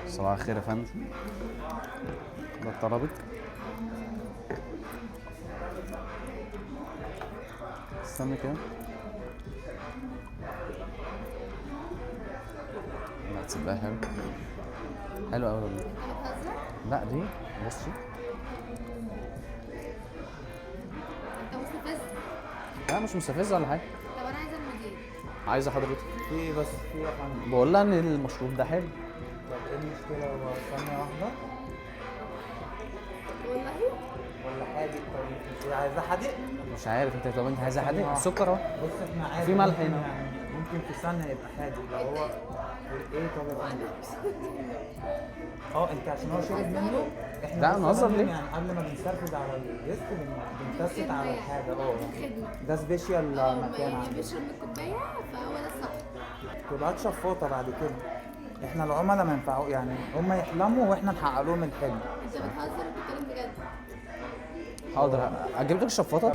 صباح الخير يا فندم. ده طلبك. استنى كده. لا تصدقي حلو. حلو قوي والله. بتهزر؟ لا ليه؟ بصي. انت مستفز. لا مش مستفزه ولا حاجه. طب انا عايزه المدير. عايزه حضرتك. في بس في يا فندم. بقول لها ان المشروب ده حلو. طب ايه المشكلة؟ هو ثانية واحدة والله ولا حادق؟ طيب انت عايزة حادق؟ مش عارف انت. طب انت عايزه حادق؟ السكر اهو. بص احنا عادي في ملح ممكن هنا. يعني ممكن في ثانية يبقى حادق لو هو ايه. طب يا فندم انت عشان هو شرب منه احنا لا، بس نهزر يا فندم ليه؟ يعني قبل ما بنسرفد على الجست بنتست خدمة على يعني. الحاجة خدمة. ده سبيشال مكان يعني عندنا. بيشرب من الكوبايه فهو ده الصح. تبقى شفاطة بعد كده. احنا العملاء ما ينفعوا يعني هم يحلموا واحنا نحقق لهم الحلم. انت بتهزر وبتتكلم بجد؟ حاضر. اجيب لك الشفاطه.